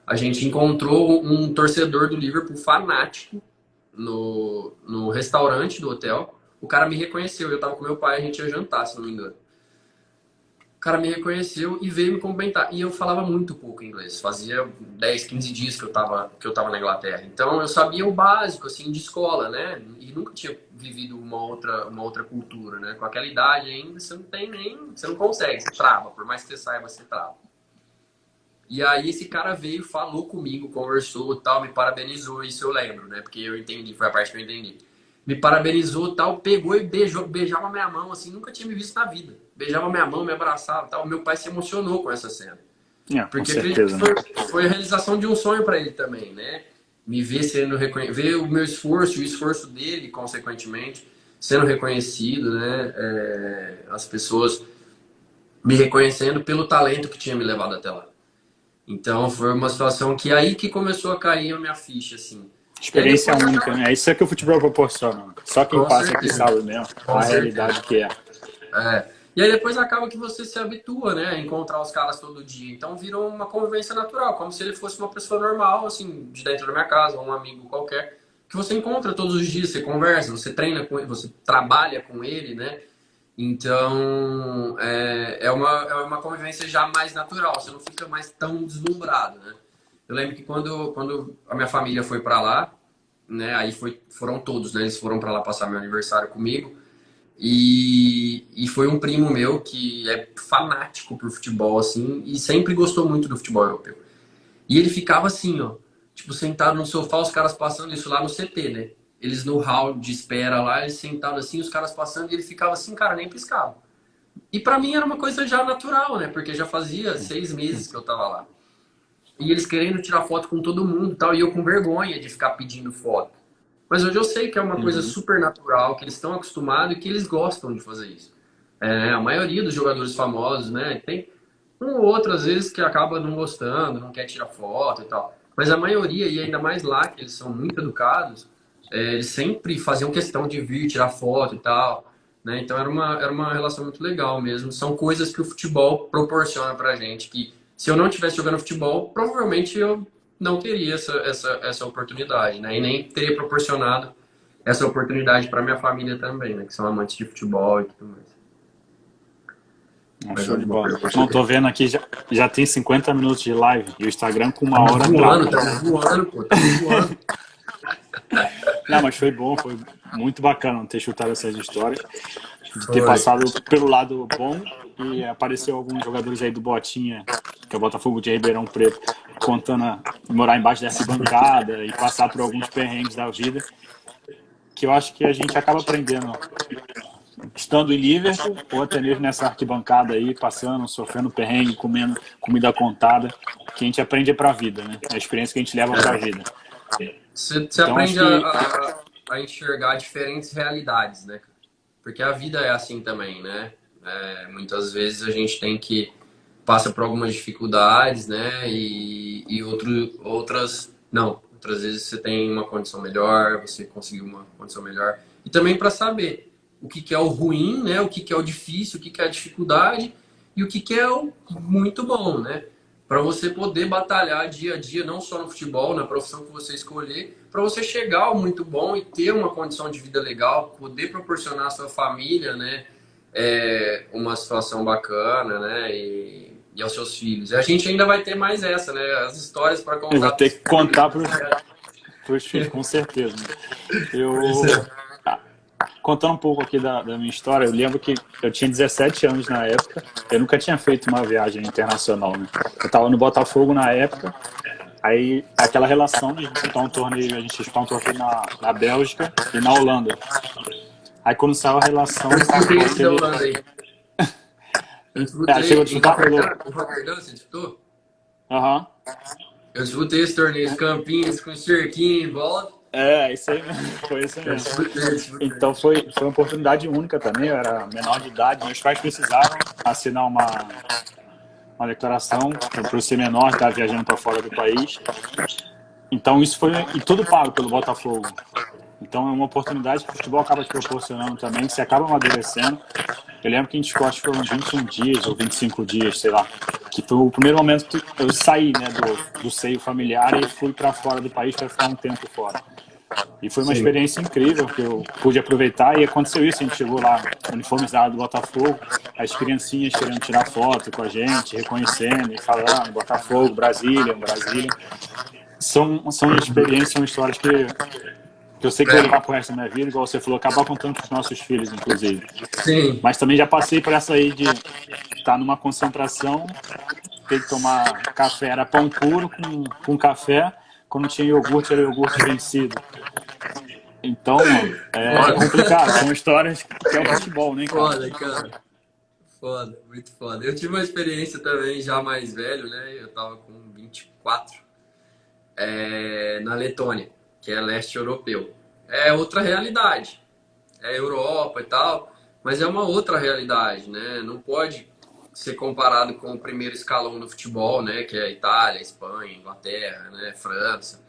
A gente encontrou um torcedor do Liverpool fanático no restaurante do hotel. O cara me reconheceu. Eu tava com meu pai, a gente ia jantar, se não me engano. O cara me reconheceu e veio me cumprimentar. E eu falava muito pouco inglês. Fazia 10, 15 dias que eu tava na Inglaterra. Então eu sabia o básico, assim, de escola, né? E nunca tinha vivido uma outra cultura, né? Com aquela idade ainda, você não tem nem... Você não consegue, você trava. Por mais que você saiba, você trava. E aí esse cara veio, falou comigo, conversou, tal, me parabenizou, isso eu lembro, né? Porque eu entendi, foi a parte que eu entendi. Me parabenizou, tal, pegou e beijava minha mão, assim, nunca tinha me visto na vida. Beijava minha mão, me abraçava, tal. Meu pai se emocionou com essa cena. Com Porque acredito que certeza, né? foi a realização de um sonho para ele também, né? Me ver sendo reconhecido, ver o meu esforço, o esforço dele, consequentemente, sendo reconhecido, né? As pessoas me reconhecendo pelo talento que tinha me levado até lá. Então foi uma situação que aí que começou a cair a minha ficha, assim. E aí Experiência depois única, né? Isso é que o futebol proporciona. Só quem com passa aqui certeza, sabe mesmo com a certeza. realidade que é. E aí depois acaba que você se habitua, né, a encontrar os caras todo dia. Então virou uma convivência natural, como se ele fosse uma pessoa normal, assim, de dentro da minha casa, um amigo qualquer, que você encontra todos os dias, você conversa, você treina com ele, você trabalha com ele, né? Então, é uma convivência já mais natural, você não fica mais tão deslumbrado, né? Eu lembro que quando a minha família foi para lá, né, aí foram todos, né, eles foram para lá passar meu aniversário comigo, e foi um primo meu que é fanático por futebol, assim, e sempre gostou muito do futebol europeu. E ele ficava assim, ó, tipo, sentado no sofá, os caras passando isso lá no CT, né? Eles no hall de espera lá, eles sentados assim, os caras passando, e ele ficava assim, cara, nem piscava. E pra mim era uma coisa já natural, né? Porque já fazia 6 meses que eu tava lá. e eles querendo tirar foto com todo mundo e tal, e eu com vergonha de ficar pedindo foto. Mas hoje eu sei que é uma coisa Uhum. super natural, que eles estão acostumados e que eles gostam de fazer isso. A maioria dos jogadores famosos, né? Tem um ou outro, às vezes, que acaba não gostando, não quer tirar foto e tal. Mas a maioria, e ainda mais lá, que eles são muito educados, eles sempre faziam questão de vir tirar foto e tal. Né? Então era uma relação muito legal mesmo. São coisas que o futebol proporciona pra gente, que se eu não estivesse jogando futebol, provavelmente eu não teria essa oportunidade, né? E nem teria proporcionado essa oportunidade para minha família também, né? Que são amantes de futebol e tudo mais. Mais Show de alguma bola. pergunta? Não, tô vendo aqui, já tem 50 minutos de live e o Instagram com uma hora Estamos brabo. voando, pô, estamos voando. Não, mas foi bom, foi muito bacana ter chutado essas histórias, de ter Foi. passado pelo lado bom e apareceu alguns jogadores aí do Botinha, que é o Botafogo de Ribeirão Preto, contando morar embaixo da arquibancada e passar por alguns perrengues da vida, que eu acho que a gente acaba aprendendo estando em Liverpool ou até mesmo nessa arquibancada aí, passando, sofrendo perrengue, comendo comida contada, que a gente aprende para a vida, né? É a experiência que a gente leva para a vida. Você Então acho aprende que a enxergar diferentes realidades, né? Porque a vida é assim também, né? Muitas vezes a gente tem que passa por algumas dificuldades, né? Outras não. Outras vezes você tem uma condição melhor, você conseguiu uma condição melhor. E também para saber o que que é o ruim, né? O que que é o difícil, o que que é a dificuldade e o que que é o muito bom, né? Para você poder batalhar dia a dia, não só no futebol, na profissão que você escolher, para você chegar ao muito bom e ter uma condição de vida legal, poder proporcionar à sua família, né? Uma situação bacana, né? E aos seus filhos. E a gente ainda vai ter mais essa, né? As histórias para eu vou contar para ter os que filhos. contar para os filhos, com certeza. Pois Eu, é. contando um pouco aqui da minha história, eu lembro que eu tinha 17 anos na época, eu nunca tinha feito uma viagem internacional, né? Eu estava no Botafogo na época, aí aquela relação de disputar um torneio, a gente disputar um torneio na Bélgica e na Holanda. Aí quando saiu a Eu relação, disputei esse da aquele. Holanda aí. Eu Chegou a disputei em disputar? Rotterdam. Em Rotterdam, você disputou? Aham. Eu disputei esse torneio de Campinas com cerquinho em volta. Isso aí mesmo, foi isso Eu mesmo. disputei. Então foi uma oportunidade única também, eu era menor de idade, meus pais precisaram assinar uma declaração para ser menor, estar viajando para fora do país. Então isso foi, e tudo pago pelo Botafogo. Então é uma oportunidade que o futebol acaba te proporcionando também, que você acaba amadurecendo. Eu lembro que em Scott foram 21 dias ou 25 dias, sei lá, que foi o primeiro momento que eu saí, né, do seio familiar e fui para fora do país para ficar um tempo fora. E foi uma Sim. experiência incrível que eu pude aproveitar e aconteceu isso, a gente chegou lá uniformizado do Botafogo, as criancinhas querendo tirar foto com a gente, reconhecendo e falando Botafogo, Brasília, Brasília. São experiências, são histórias que eu sei que vou levar pro resto da minha vida, igual você falou, acabar contando para os nossos filhos, inclusive. Sim. Mas também já passei por essa aí de estar numa concentração, ter que tomar café, era pão puro com café, quando tinha iogurte, era iogurte vencido. Então, mano, é Foda. complicado. São histórias que é o futebol, né, cara? Foda, cara. Foda, muito foda. Eu tive uma experiência também já mais velho, né? Eu tava com 24, na Letônia, que é leste europeu. É outra realidade. É Europa e tal, mas é uma outra realidade, né? Não pode ser comparado com o primeiro escalão do futebol, né? Que é Itália, Espanha, Inglaterra, né? França.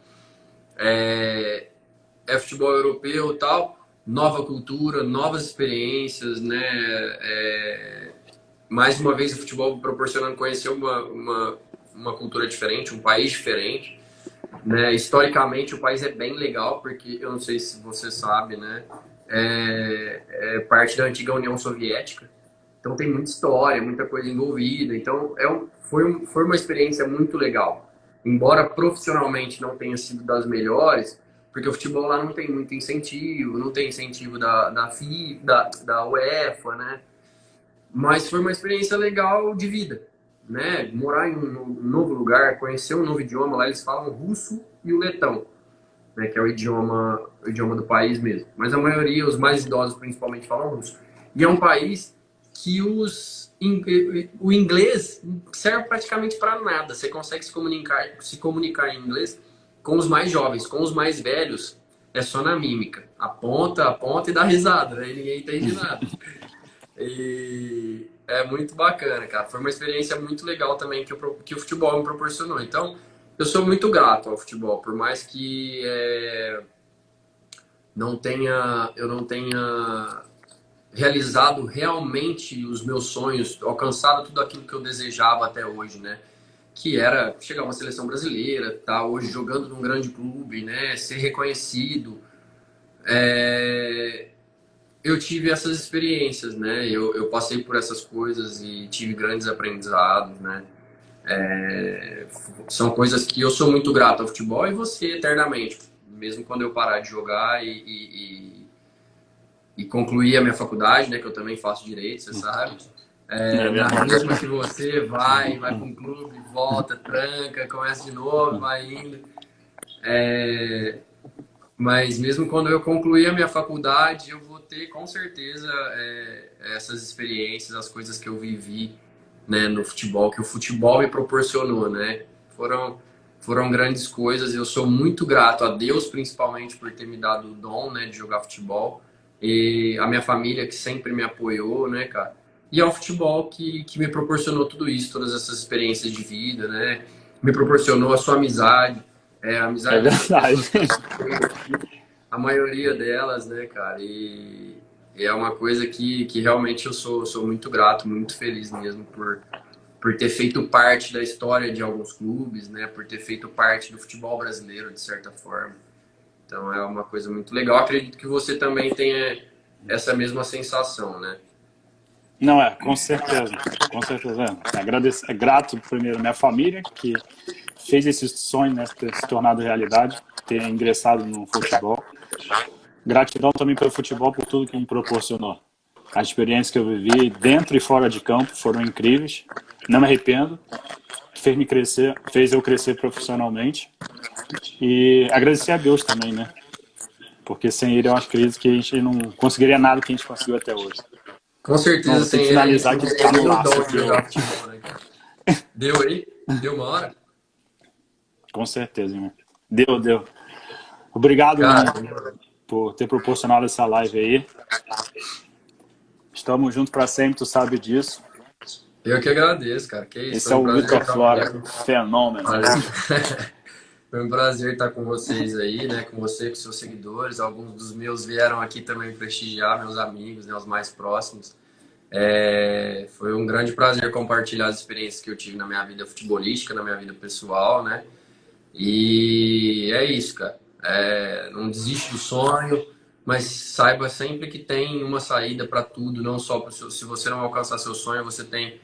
É futebol europeu e tal, nova cultura, novas experiências, né? Mais uma vez o futebol proporcionando conhecer uma cultura diferente, um país diferente, né? Historicamente o país é bem legal, porque eu não sei se você sabe, né? É parte da antiga União Soviética, então tem muita história, muita coisa envolvida, então foi uma experiência muito legal. Embora profissionalmente não tenha sido das melhores, porque o futebol lá não tem muito incentivo, não tem incentivo da FIFA, da UEFA, né? Mas foi uma experiência legal de vida, né? Morar em um novo lugar, conhecer um novo idioma, lá eles falam russo e o letão, né? Que é o idioma do país mesmo. Mas a maioria, os mais idosos principalmente, falam russo. E é um país o inglês serve praticamente para nada. Você consegue se comunicar em inglês com os mais jovens, com os mais velhos, é só na mímica. Aponta e dá risada, né? E ninguém entende nada. E é muito bacana, cara. Foi uma experiência muito legal também que o futebol me proporcionou. Então, eu sou muito grato ao futebol, por mais que eu não tenha realizado realmente os meus sonhos, alcançado tudo aquilo que eu desejava até hoje, né? Que era chegar a uma seleção brasileira, tá hoje jogando num grande clube, né? Ser reconhecido. Eu tive essas experiências, né? Eu passei por essas coisas e tive grandes aprendizados, né? São coisas que eu sou muito grato ao futebol e você eternamente, mesmo quando eu parar de jogar e concluir a minha faculdade, né? Que eu também faço direito, você sabe. Na mesma que você vai para um clube, volta, tranca, começa de novo, vai indo. Mas mesmo quando eu concluir a minha faculdade, eu vou ter com certeza essas experiências, as coisas que eu vivi, né, no futebol, que o futebol me proporcionou, né? Foram grandes coisas. Eu sou muito grato a Deus, principalmente, por ter me dado o dom, né, de jogar futebol. E a minha família, que sempre me apoiou, né, cara? E ao futebol que me proporcionou tudo isso, todas essas experiências de vida, né? Me proporcionou a sua amizade. A amizade verdade. A maioria delas, né, cara? E é uma coisa que realmente eu sou muito grato, muito feliz mesmo por ter feito parte da história de alguns clubes, né? Por ter feito parte do futebol brasileiro, de certa forma. Então é uma coisa muito legal. Acredito que você também tenha essa mesma sensação, né? Não, com certeza. Com certeza. É grato primeiro à minha família, que fez esse sonho, né, ter se tornado realidade, ter ingressado no futebol. Gratidão também pelo futebol, por tudo que me proporcionou. As experiências que eu vivi dentro e fora de campo foram incríveis. Não me arrependo. Fez eu crescer profissionalmente. E agradecer a Deus também, né? Porque sem ele eu acredito que a gente não conseguiria nada que a gente conseguiu até hoje. Com certeza, sem ele, finalizar que tá no laço de jogar futebol, né, cara? Deu aí? Deu uma hora? Com certeza, irmão. Deu. Obrigado, cara, por ter proporcionado essa live aí. Estamos juntos para sempre, tu sabe disso. Eu que agradeço, cara. Que isso, esse é o Vitor Flora, fenômeno. Foi um prazer estar com vocês aí, né? Com você, com seus seguidores. Alguns dos meus vieram aqui também prestigiar, meus amigos, né? Os mais próximos. Foi um grande prazer compartilhar as experiências que eu tive na minha vida futebolística, na minha vida pessoal, né? E é isso, cara. Não desiste do sonho, mas saiba sempre que tem uma saída para tudo, não só se você não alcançar seu sonho, você tem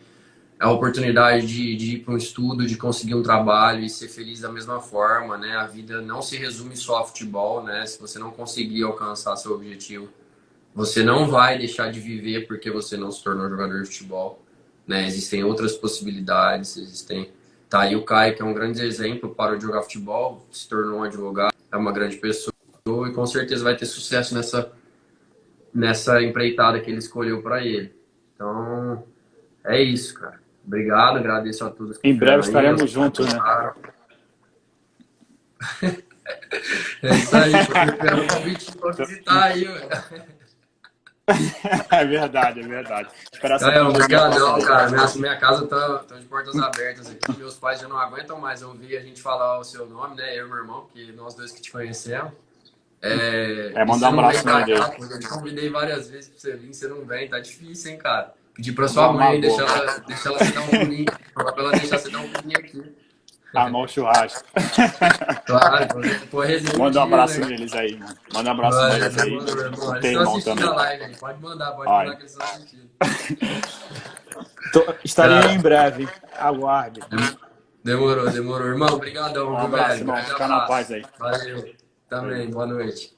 a oportunidade de ir para um estudo, de conseguir um trabalho e ser feliz da mesma forma, né? A vida não se resume só a futebol, né? Se você não conseguir alcançar seu objetivo, você não vai deixar de viver porque você não se tornou jogador de futebol, né? Existem outras possibilidades, Tá aí o Caio, que é um grande exemplo, parou de jogar futebol, se tornou um advogado, é uma grande pessoa e com certeza vai ter sucesso nessa empreitada que ele escolheu para ele. Então, é isso, cara. Obrigado, agradeço a todos. Em breve estaremos juntos, né? É isso aí, tô esperando o convite para visitar aí, velho. É verdade. Obrigadão, cara. Minha casa tá de portas abertas aqui. Meus pais já não aguentam mais ouvir a gente falar o seu nome, né? Eu e meu irmão, porque nós dois que te conhecemos. Mandar um abraço nele aí. Eu te convidei várias vezes pra você vir, você não vem, tá difícil, hein, cara? Pedir pra sua mãe, deixar ela se dar um pulinho. Falar pra ela deixar você dar um pulinho aqui. Armar o churrasco. Claro, manda um abraço neles aí, mano. Manda um abraço neles aí. Tem irmão também. Live, pode mandar que eles estão assistindo. Estarei em breve, aguarde. Demorou. Irmão, obrigadão. Um abraço, irmão. Fica na paz aí. Valeu. Também, boa noite.